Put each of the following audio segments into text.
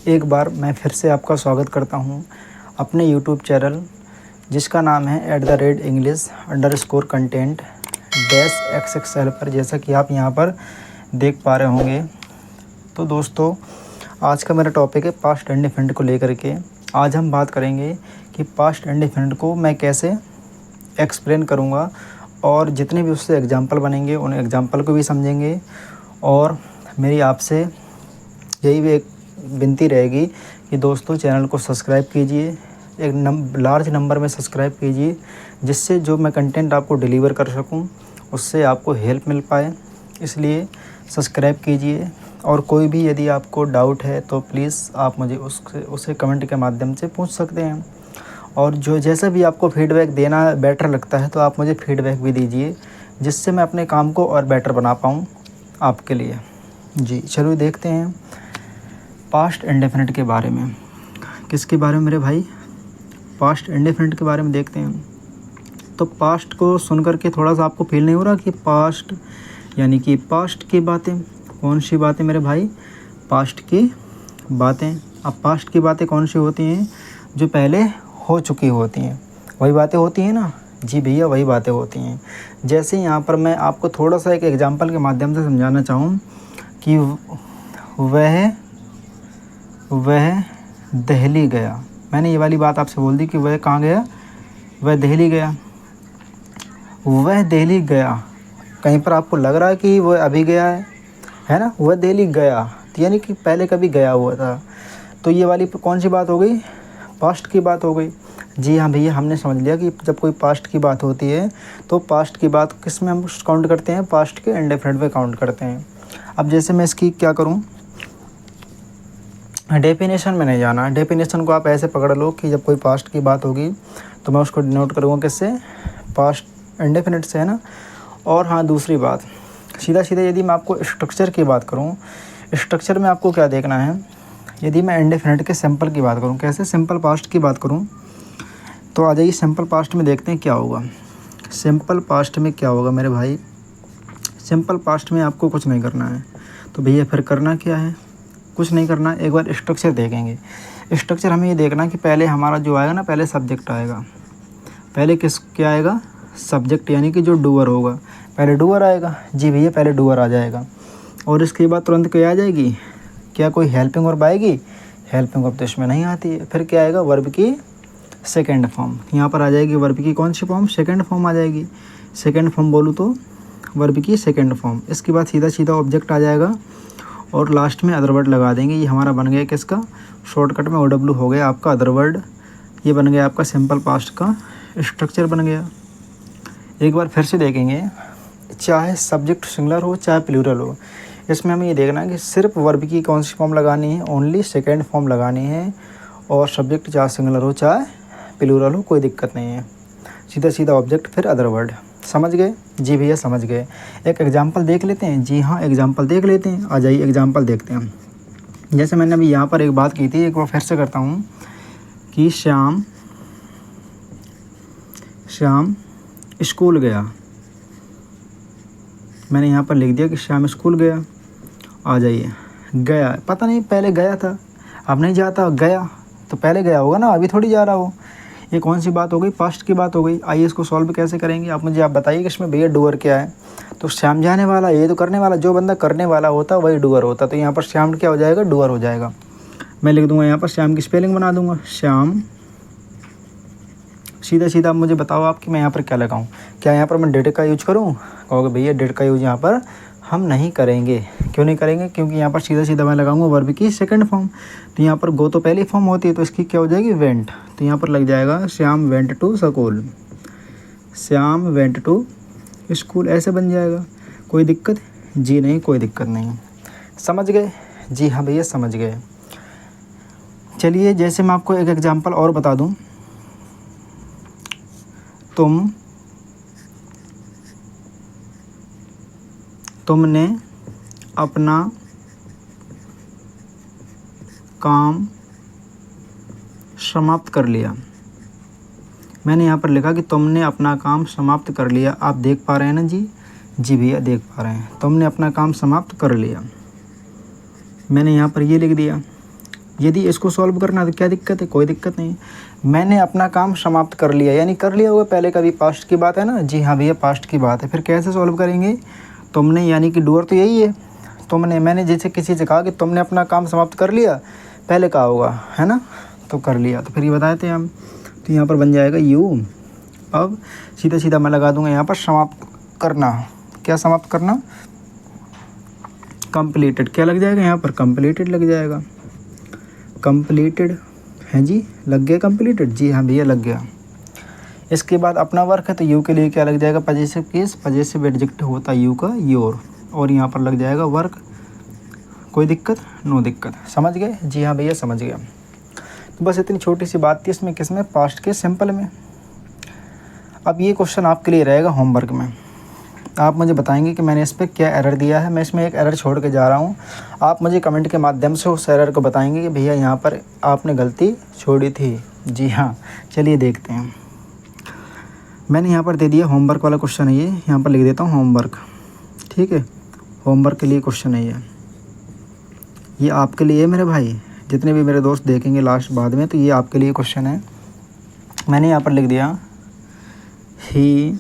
एक बार मैं फिर से आपका स्वागत करता हूं अपने यूट्यूब चैनल जिसका नाम है @English_content -XXL पर। जैसा कि आप यहां पर देख पा रहे होंगे। तो दोस्तों, आज का मेरा टॉपिक है पास्ट इंडेफिनिट को लेकर के। आज हम बात करेंगे कि पास्ट इंडेफिनिट को मैं कैसे एक्सप्लेन करूंगा और जितने भी उससे एग्जाम्पल बनेंगे उन एग्जाम्पल को भी समझेंगे। और मेरी आपसे यही भी एक विनती रहेगी कि दोस्तों चैनल को सब्सक्राइब कीजिए, एक लार्ज नंबर में सब्सक्राइब कीजिए, जिससे जो मैं कंटेंट आपको डिलीवर कर सकूं उससे आपको हेल्प मिल पाए। इसलिए सब्सक्राइब कीजिए। और कोई भी यदि आपको डाउट है तो प्लीज़ आप मुझे उसे कमेंट के माध्यम से पूछ सकते हैं। और जो जैसा भी आपको फीडबैक देना बेटर लगता है तो आप मुझे फीडबैक भी दीजिए, जिससे मैं अपने काम को और बेटर बना पाऊँ आपके लिए। जी चलो देखते हैं पास्ट इंडेफिनिट के बारे में। किसके बारे में मेरे भाई? पास्ट इंडेफिनिट के बारे में देखते हैं। तो पास्ट को सुन करके थोड़ा सा आपको फील नहीं हो रहा कि पास्ट यानी कि पास्ट की बातें? कौन सी बातें मेरे भाई? पास्ट की बातें। अब पास्ट की बातें कौन सी होती हैं? जो पहले हो चुकी होती हैं, वही बातें होती हैं ना। जी भैया, वही बातें होती हैं। जैसे यहाँ पर मैं आपको थोड़ा सा एक एग्जांपल के माध्यम से समझाना चाहूँ कि वह दिल्ली गया। मैंने ये वाली बात आपसे बोल दी कि वह कहाँ गया? वह दिल्ली गया। वह दिल्ली गया, कहीं पर आपको लग रहा है कि वह अभी गया है ना? वह दिल्ली गया तो यानी कि पहले कभी गया हुआ था। तो ये वाली कौन सी बात हो गई? पास्ट की बात हो गई। जी हाँ भैया, हमने समझ लिया कि जब कोई पास्ट की बात होती है तो पास्ट की बात किस में हम काउंट करते हैं? पास्ट के इंडेफिनिट पे काउंट करते हैं। अब जैसे मैं इसकी क्या करूँ, डेफिनेशन में नहीं जाना। डेफिनेशन को आप ऐसे पकड़ लो कि जब कोई पास्ट की बात होगी तो मैं उसको डिनोट करूँगा किससे? पास्ट इंडेफिनिट से, है ना। और हाँ, दूसरी बात, सीधा सीधा यदि मैं आपको स्ट्रक्चर की बात करूँ, स्ट्रक्चर में आपको क्या देखना है? यदि मैं इंडेफिनिट के सिंपल की बात करूँ, कैसे सिंपल पास्ट की बात करूँ, तो आ जाइए सिंपल पास्ट में देखते हैं क्या होगा। सिंपल पास्ट में क्या होगा मेरे भाई? सिंपल पास्ट में आपको कुछ नहीं करना है। तो भैया फिर करना क्या है? कुछ नहीं करना। एक बार स्ट्रक्चर देखेंगे। स्ट्रक्चर हमें ये देखना कि पहले हमारा जो आएगा ना, पहले सब्जेक्ट आएगा। पहले क्या आएगा? सब्जेक्ट, यानी कि जो डूअर होगा। पहले डूअर आएगा। जी भैया, पहले डूअर आ जाएगा। और इसके बाद तुरंत क्या आ जाएगी? क्या कोई हेल्पिंग वर्ब आएगी? हेल्पिंग वर्ब तो इसमें नहीं आती है। फिर क्या आएगा? वर्ब की सेकेंड फॉर्म। यहाँ पर आ जाएगी वर्ब की कौन सी फॉर्म? सेकेंड फॉर्म आ जाएगी। सेकेंड फॉर्म बोलूँ तो वर्ब की सेकेंड फॉर्म। इसके बाद सीधा सीधा ऑब्जेक्ट आ जाएगा और लास्ट में अदर वर्ड लगा देंगे। ये हमारा बन गया किसका? शॉर्टकट में OW हो गया आपका अदर वर्ड। ये बन गया आपका सिंपल पास्ट का स्ट्रक्चर बन गया। एक बार फिर से देखेंगे, चाहे सब्जेक्ट सिंगुलर हो चाहे प्लूरल हो, इसमें हमें ये देखना है कि सिर्फ वर्ब की कौन सी फॉर्म लगानी है? ओनली सेकेंड फॉर्म लगानी है। और सब्जेक्ट चाहे सिंगुलर हो चाहे प्लूरल हो, कोई दिक्कत नहीं है। सीधा सीधा ऑब्जेक्ट फिर अदर वर्ड। समझ गए? जी भैया समझ गए। एक एग्जांपल देख लेते हैं। जी हाँ, एग्जांपल देख लेते हैं। आ जाइए एग्जांपल देखते हैं। जैसे मैंने अभी यहाँ पर एक बात की थी, एक बार फिर से करता हूँ कि श्याम स्कूल गया। मैंने यहाँ पर लिख दिया कि श्याम स्कूल गया। आ जाइए, गया, पता नहीं पहले गया था, अब नहीं जाता, गया तो पहले गया होगा ना, अभी थोड़ी जा रहा हो। ये कौन सी बात हो गई? पास्ट की बात हो गई। आइए इसको सॉल्व कैसे करेंगे आप बताइए कि इसमें भैया डूअर क्या है? तो श्याम जाने वाला, ये तो करने वाला। जो बंदा करने वाला होता वही डूअर होता। तो यहाँ पर श्याम क्या हो जाएगा? डूअर हो जाएगा। मैं लिख दूंगा यहाँ पर श्याम की स्पेलिंग बना दूंगा, श्याम। सीधा सीधा मुझे बताओ आप कि मैं यहाँ पर क्या लगाऊँ? क्या यहाँ पर मैं डेट का यूज करूँ? कहोगे भैया डेट का यूज यहाँ पर हम नहीं करेंगे। क्यों नहीं करेंगे? क्योंकि यहाँ पर सीधा सीधा मैं लगाऊंगा वर्ब की सेकंड फॉर्म। तो यहाँ पर गो तो पहली फॉर्म होती है, तो इसकी क्या हो जाएगी? वेंट। तो यहाँ पर लग जाएगा Shyam went to school. Shyam went to school, ऐसे बन जाएगा। कोई दिक्कत? जी नहीं, कोई दिक्कत नहीं। समझ गए? जी हाँ भैया समझ गए। चलिए, जैसे मैं आपको एक एग्जांपल और बता दूं, तुमने अपना काम समाप्त कर लिया। मैंने यहाँ पर लिखा कि तुमने अपना काम समाप्त कर लिया। आप देख पा रहे हैं ना जी? जी भैया देख पा रहे हैं। तुमने अपना काम समाप्त कर लिया, मैंने यहाँ पर ये लिख दिया। यदि इसको सॉल्व करना तो क्या दिक्कत है, कोई दिक्कत नहीं। मैंने अपना काम समाप्त कर लिया, यानी कर लिया होगा पहले का भी, पास्ट की बात है ना, जी हाँ भैया पास्ट की बात है। फिर कैसे सॉल्व करेंगे, तुमने यानी कि डूअर तो यही है, मैंने जैसे किसी से कहा कि तुमने अपना काम समाप्त कर लिया, पहले कहा होगा है ना, तो कर लिया, तो फिर ये बताए थे हम, तो यहाँ पर बन जाएगा यू। अब सीधा सीधा मैं लगा दूंगा यहाँ पर समाप्त करना, क्या समाप्त करना, कंप्लीटेड, क्या लग जाएगा यहाँ पर, कंप्लीटेड लग जाएगा, कंप्लीटेड है जी, लग गया कंप्लीटेड, जी हाँ भैया लग गया। इसके बाद अपना वर्क है, तो यू के लिए क्या लग जाएगा, पजेसिव केस, पजेसिव एडजेक्टिव होता है यू का योर, और यहाँ पर लग जाएगा वर्क, कोई दिक्कत, नो दिक्कत, समझ गए, जी हाँ भैया समझ गया। तो बस इतनी छोटी सी बात थी इसमें, किसमें, पास्ट के सिंपल में। अब ये क्वेश्चन आपके लिए रहेगा होमवर्क में, आप मुझे बताएंगे कि मैंने इस पर क्या एरर दिया है। मैं इसमें एक एरर छोड़ के जा रहा हूँ, आप मुझे कमेंट के माध्यम से उस एरर को बताएंगे कि भैया यहाँ पर आपने गलती छोड़ी थी। जी हाँ, चलिए देखते हैं। मैंने यहाँ पर दे दिया होमवर्क वाला क्वेश्चन है ये, यहाँ पर लिख देता हूँ होमवर्क, ठीक है, होमवर्क के लिए क्वेश्चन है ये आपके लिए है मेरे भाई, जितने भी मेरे दोस्त देखेंगे लास्ट बाद में, तो ये आपके लिए क्वेश्चन है। मैंने यहाँ पर लिख दिया ही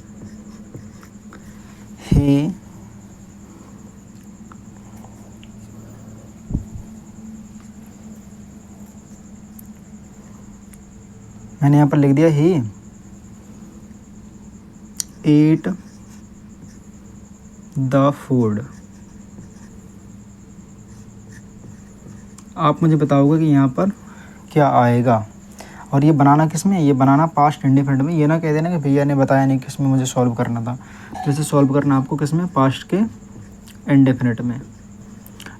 मैंने यहाँ पर लिख दिया ही ate द फूड। आप मुझे बताओगे कि यहाँ पर क्या आएगा, और ये बनाना किस में, ये बनाना पास्ट इंडेफिनिट में। ये ना कह देना कि भैया ने बताया नहीं किस में मुझे सॉल्व करना था, जैसे सॉल्व करना आपको किस में, पास्ट के इंडेफिनिट में।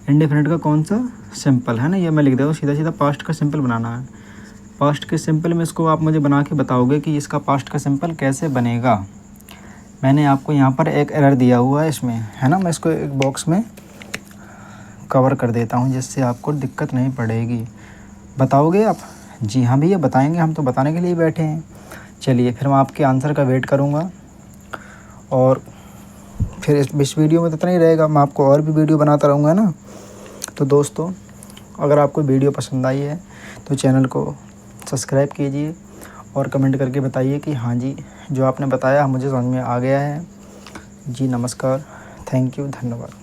इंडेफिनिट का कौन सा, सिंपल है ना, ये मैं लिख देता हूँ, सीधा सीधा पास्ट का सिंपल बनाना है। पास्ट के सिंपल में इसको आप मुझे बना के बताओगे कि इसका पास्ट का सिंपल कैसे बनेगा। मैंने आपको यहाँ पर एक एरर दिया हुआ है इसमें, है ना, मैं इसको एक बॉक्स में कवर कर देता हूँ जिससे आपको दिक्कत नहीं पड़ेगी। बताओगे आप, जी हाँ भैया बताएंगे, हम तो बताने के लिए बैठे हैं। चलिए फिर मैं आपके आंसर का वेट करूँगा, और फिर इस वीडियो में तो इतना ही रहेगा, मैं आपको और भी वीडियो बनाता रहूँगा ना। तो दोस्तों, अगर आपको वीडियो पसंद आई है तो चैनल को सब्सक्राइब कीजिए, और कमेंट करके बताइए कि हाँ जी, जो आपने बताया मुझे समझ में आ गया है। जी नमस्कार, थैंक यू, धन्यवाद।